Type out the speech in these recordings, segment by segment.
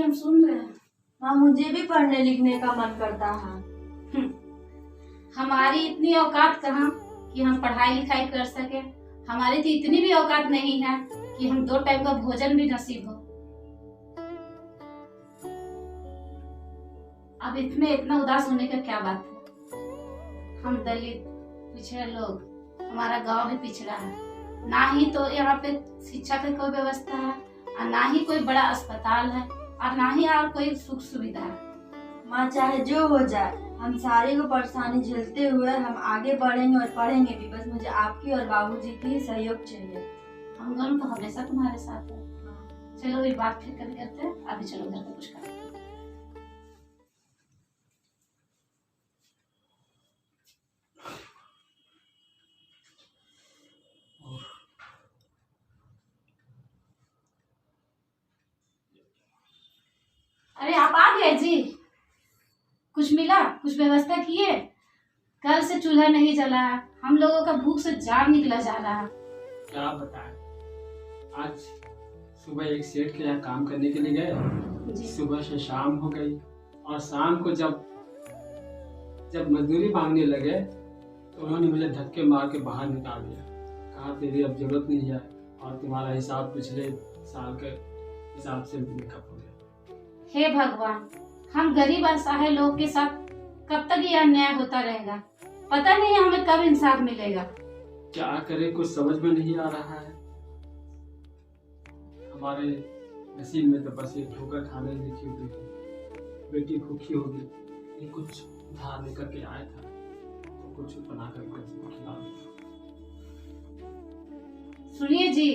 हम सुन रहे हैं। माँ मुझे भी पढ़ने लिखने का मन करता है। हमारी इतनी औकात कहाँ कि हम पढ़ाई लिखाई कर सके। हमारी तो इतनी भी औकात नहीं है कि हम 2 टाइम का भोजन भी नसीब हो। अब इसमें इतना उदास होने का क्या बात है। हम दलित पिछड़े लोग, हमारा गांव भी पिछड़ा है। ना ही तो यहाँ पे शिक्षा की कोई व्यवस्था है और ना ही कोई बड़ा अस्पताल है और ना ही और कोई सुख सुविधा है। माँ चाहे जो हो जाए, हम सारी को परेशानी झेलते हुए हम आगे बढ़ेंगे और पढ़ेंगे भी। बस मुझे आपकी और बाबूजी की सहयोग चाहिए। हम दोनों तो हमेशा तुम्हारे साथ है। चलो ये बात फिर कभी करते हैं। अभी चलो घर पे कुछ खाते हैं। अरे आप आ गए जी। कुछ मिला, कुछ व्यवस्था किए? कल से चूल्हा नहीं जला है। हम लोगों का भूख से जान निकला जा रहा है। क्या बताएं, आज सुबह एक सेठ के यहाँ काम करने के लिए गए। सुबह से शाम हो गई और शाम को जब मजदूरी मांगने लगे तो उन्होंने मुझे धक्के मार के बाहर निकाल दिया। कहा तेरी अब जरूरत नहीं है और तुम्हारा हिसाब पिछले साल के हिसाब से मेकअप हो गया। हे भगवान, हम गरीब असहाय लोग के साथ कब तक ये अन्याय होता रहेगा। पता नहीं हमें कब इंसाफ मिलेगा। क्या करें, कुछ समझ में नहीं आ रहा है। हमारे नसीब में तो बस ये ठोकर खाने लिखी हुई थी। बेटी भूखी होगी, ये कुछ उधार लेकर के आया था तो कुछ बना कर खिला दिया। सुनिए जी,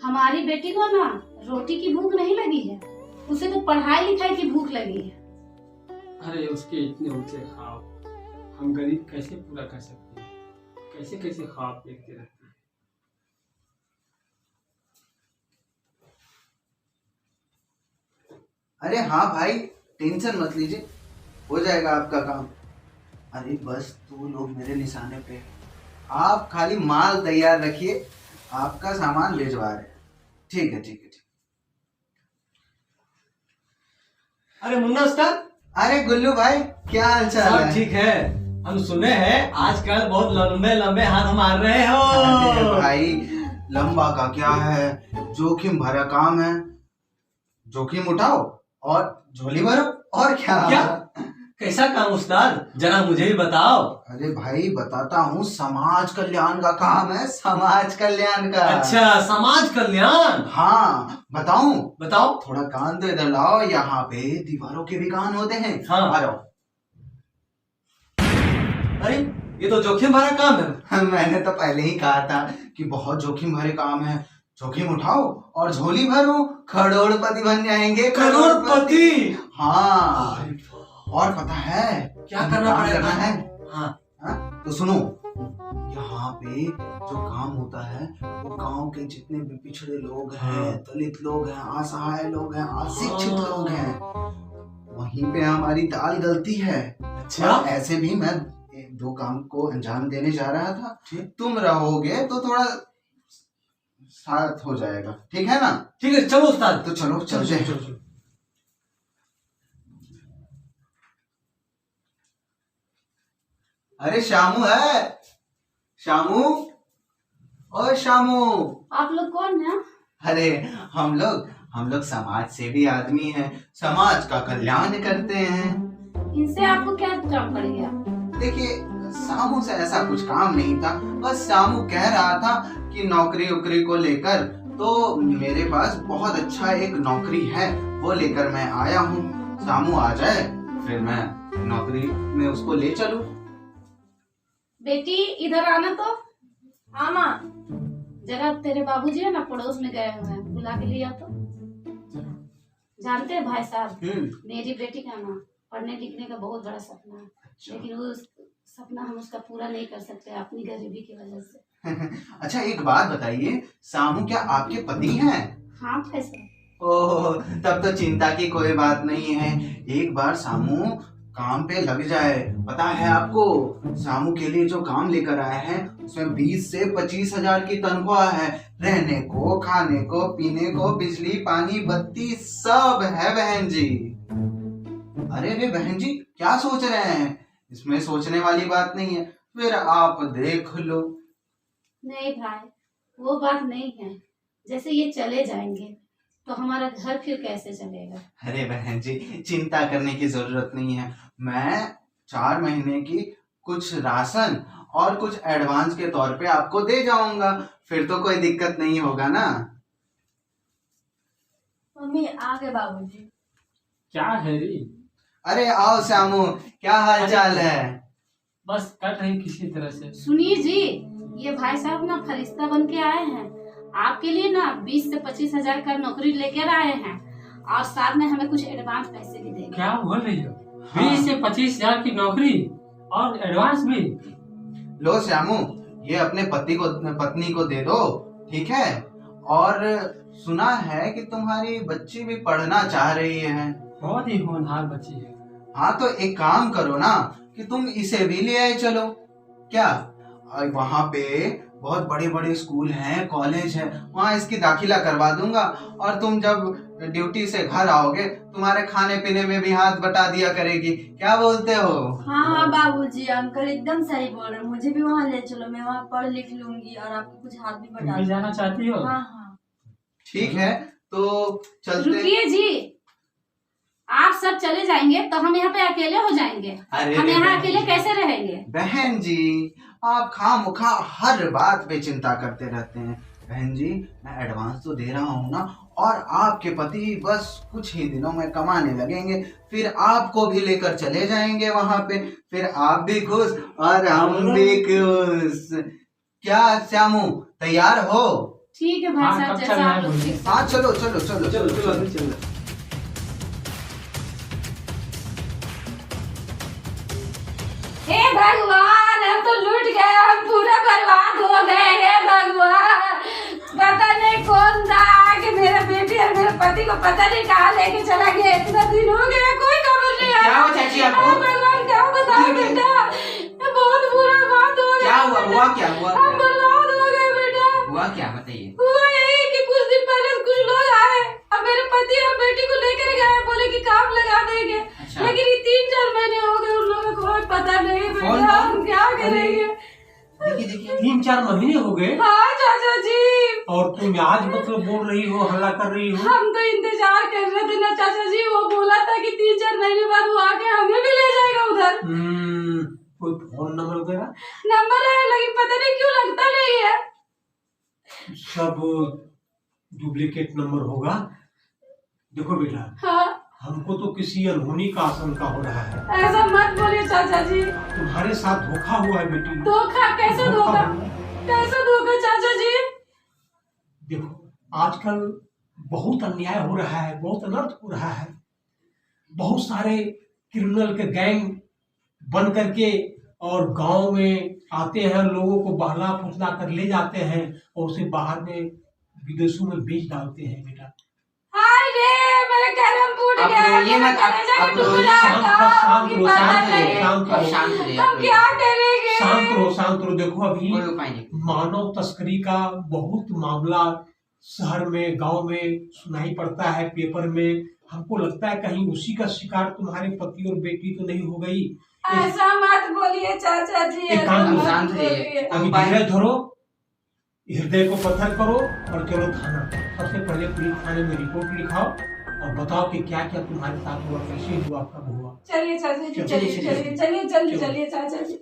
हमारी बेटी को ना रोटी की भूख नहीं लगी है, उसे तो पढ़ाई लिखाई की भूख लगी है। अरे उसके इतने ऊंचे ख्वाब हम गरीब कैसे पूरा कर सकते हैं? कैसे कैसे ख्वाब देखते रहते हैं। अरे हाँ भाई, टेंशन मत लीजिए, हो जाएगा आपका काम। अरे बस 2 लोग मेरे निशाने पे, आप खाली माल तैयार रखिए, आपका सामान भिजवा रहे हैं। ठीक है ठीक है ठीक। अरे मुन्ना उस्ताद। अरे गुल्लू भाई, क्या हाल चाल सब है? ठीक है। हम सुने हैं आजकल बहुत लंबे लंबे हाथ मार रहे हो। अरे भाई, लंबा का क्या है, जोखिम भरा काम है। जोखिम उठाओ और झोली भरो, और क्या? कैसा काम उस्ताद, जरा मुझे भी बताओ। अरे भाई बताता हूँ, समाज कल्याण का काम है, समाज कल्याण का। अच्छा, समाज कल्याण। हाँ बताऊं? बताओ। थोड़ा कान तो इधर लाओ, यहाँ पे दीवारों के भी कान होते हैं। हाँ। आ जाओ। अरे ये तो जोखिम भरा काम है। मैंने तो पहले ही कहा था कि बहुत जोखिम भरे काम है। जोखिम उठाओ और झोली भरो, करोड़पति बन जाएंगे। करोड़पति। हाँ, और पता है क्या करना पड़ेगा? है? हाँ। तो सुनो, यहाँ पे जो काम होता है वो गांव के जितने भी पिछड़े लोग हैं, दलित लोग हैं, असहाय लोग हैं, अशिक्षित लोग हैं, वहीं पे हमारी दाल गलती है। अच्छा। और ऐसे भी मैं 2 काम को अंजाम देने जा रहा था। तुम रहोगे तो थोड़ा साथ हो जाएगा, ठीक है ना? ठीक है, चलो उस्ताद। तो चलो चलते हैं। अरे शामू है, शामू, और शामू। आप लोग कौन है? अरे हम लोग समाज सेवी आदमी हैं, समाज का कल्याण करते हैं। इनसे आपको क्या काम पड़ गया? देखिए, शामू से ऐसा कुछ काम नहीं था, बस शामू कह रहा था कि नौकरी उकरी को लेकर, तो मेरे पास बहुत अच्छा एक नौकरी है, वो लेकर मैं आया हूँ। शामू आ जाए फिर मैं नौकरी में उसको ले चलूं। बेटी इधर आना तो। हाँ माँ। जरा तेरे बाबूजी है ना, पड़ोस में गए हुए हैं, बुला के लिया तो। जानते हैं भाई साहब, मेरी बेटी का ना पढ़ने लिखने का बहुत बड़ा सपना है। अच्छा। लेकिन वो सपना हम उसका पूरा नहीं कर सकते अपनी गरीबी की वजह से। अच्छा एक बात बताइए, शामू क्या आपके पति हैं? हाँ भाई साहब। ओह, तब तो चिंता की कोई बात नहीं है। एक बार शामू काम पे लग जाए। पता है आपको, शामू के लिए जो काम लेकर आए हैं उसमें 20 से 25 हजार की तनख्वाह है। रहने को, खाने को, पीने को, बिजली, पानी, बत्ती सब है बहन जी। अरे रे बहन जी, क्या सोच रहे हैं? इसमें सोचने वाली बात नहीं है, फिर आप देख लो। नहीं भाई, वो बात नहीं है। जैसे ये चले जाएंगे तो हमारा घर फिर कैसे चलेगा? अरे बहन जी, चिंता करने की जरूरत नहीं है। मैं 4 महीने की कुछ राशन और कुछ एडवांस के तौर पे आपको दे जाऊंगा, फिर तो कोई दिक्कत नहीं होगा ना। मम्मी आ गए बाबूजी। क्या है रे? अरे आओ श्यामू, क्या हाल चाल है? बस कट रही किसी तरह से। सुनिए जी, ये भाई साहब ना फरिश्ता बन के आए हैं। आपके लिए ना 20 से 25 हजार का नौकरी लेकर आए हैं और साथ में हमें कुछ एडवांस पैसे भी देंगे। क्या बोल रही हो? हाँ। 20 से 25 हजार की नौकरी और एडवांस भी? लो श्यामू, ये अपने पत्नी को दे दो, ठीक है? और सुना है कि तुम्हारी बच्ची भी पढ़ना चाह रही है। बहुत ही होनहार बच्ची है। हाँ तो एक काम करो ना कि तुम इसे भी ले आए चलो। क्या वहाँ पे बहुत बड़े बड़े स्कूल हैं, कॉलेज है, वहाँ इसकी दाखिला करवा दूंगा और तुम जब ड्यूटी से घर आओगे तुम्हारे खाने पीने में भी हाथ बटा दिया करेगी। क्या बोलते हो? हाँ हाँ बाबूजी, अंकल एकदम सही बोल रहे हैं। मुझे भी वहाँ ले चलो, मैं वहाँ पढ़ लिख लूंगी और आपको कुछ हाथ भी तुम बटा भी दूंगी। जाना चाहती हो? हाँ हाँ ठीक है, तो चलते। रुकिए जी, आप सब चले जाएंगे तो हम यहाँ पे अकेले हो जाएंगे। अरे हम रे यहाँ बहन अकेले जी। कैसे रहेंगे? बहन जी, आप खामखा हर बात पे चिंता करते रहते हैं। बहन जी, मैं एडवांस तो दे रहा हूँ ना, और आपके पति बस कुछ ही दिनों में कमाने लगेंगे, फिर आपको भी लेकर चले जाएंगे वहां पे, फिर आप भी खुश और हम भी खुश। क्या श्यामू, तैयार हो? ठीक है भाई हाँ, साहब, कब जैसा चलना है आप लोग बोलिए? ठीक हाँ चलो चलो चलो चलो चलो अभी चल। हे भगवान, हम तो लूट गए, हम पूरे बर्बाद हो गए। हे भगवान, पता नहीं कौन था कि मेरे बेटी और मेरे पति को पता नहीं कहाँ लेके चला गया। इतना दिन हो गया, कोई खबर नहीं आया। क्या हुआ चाची आपको? हे भगवान, क्या बताओ बेटा, ये बहुत बुरा बात हो गया। क्या हुआ? हुआ क्या? हुआ हम क्या? बर्बाद हो गए बेटा। हुआ क्या बताइए? हुआ यही कि कुछ दिन पहले कुछ लोग आए, अब मेरे पति और बेटी को लेकर गए, बोले कि काम लगा देंगे। अच्छा। लेकिन ये 3-4 महीने हो गए, उन लोगों को कोई पता नहीं बेटा, हम क्या करेंगे? देखिए देखिए, 3-4 महीने हो गए हाँ चाचा जी, और तुम आज मतलब बोल रही हो, हल्ला कर रही हो। हम तो इंतजार कर रहे थे ना चाचा जी। वो बोला था कि 3-4 महीने बाद वो आके हमें भी ले जाएगा उधर। कोई फोन नंबर वगैरह? नंबर है, लेकिन पता नहीं क्यों लगता नहीं है। सब डुप्लीकेट नंबर होगा। देखो बेटा, हाँ, हमको तो किसी अनहोनी का आशंका हो रहा है। ऐसा मत बोलिए चाचा जी। तुम्हारे साथ धोखा हुआ है बेटी। धोखा? कैसे धोखा? हुआ। कैसे धोखा चाचा जी? देखो, आजकल बहुत अन्याय हो रहा है, बहुत अनर्थ हो रहा है। बहुत सारे क्रिमिनल के गैंग बन करके और गांव में आते हैं, लोगों को बहला फुसला कर ले जाते हैं और उसे बाहर में विदेशों में बेच डालते हैं बेटा। हाय रे, मेरे कर्म फूट आप गए, रोइए मेरा मत, आप- कलेजा आप टूट रोइए। रहा शांत था, रहो, शांत कि रहो, पता शांत रहो, नहीं। शांत रहो। शांत रहिए, हम क्या करेंगे? शांत रहो, शांत रहो। देखो, अभी कोई उपाय नहीं। मानव तस्करी का बहुत मामला शहर में, गांव में सुनाई पड़ता है, पेपर में। हमको लगता है कहीं उसी का शिकार तुम्हारे पति और बेटी तो नहीं हो गई। ऐसा मत बोलिए चाचा जी, एक ऐसा काम मत करो, शांत रहिए। बोलिए। अभी धीरज धरो, हृदय को पत्थर करो और चलो थाना। सबसे पहले पुलिस थाने में रिपोर्ट लिखाओ और बताओ कि क्या क्या तुम्हारे साथ हुआ, कैसे हुआ, कब हुआ। चलिए चाचा जी, चलिए, चलिए चलिए। चलिए चलिए जल्दी चलिए चाचा जी।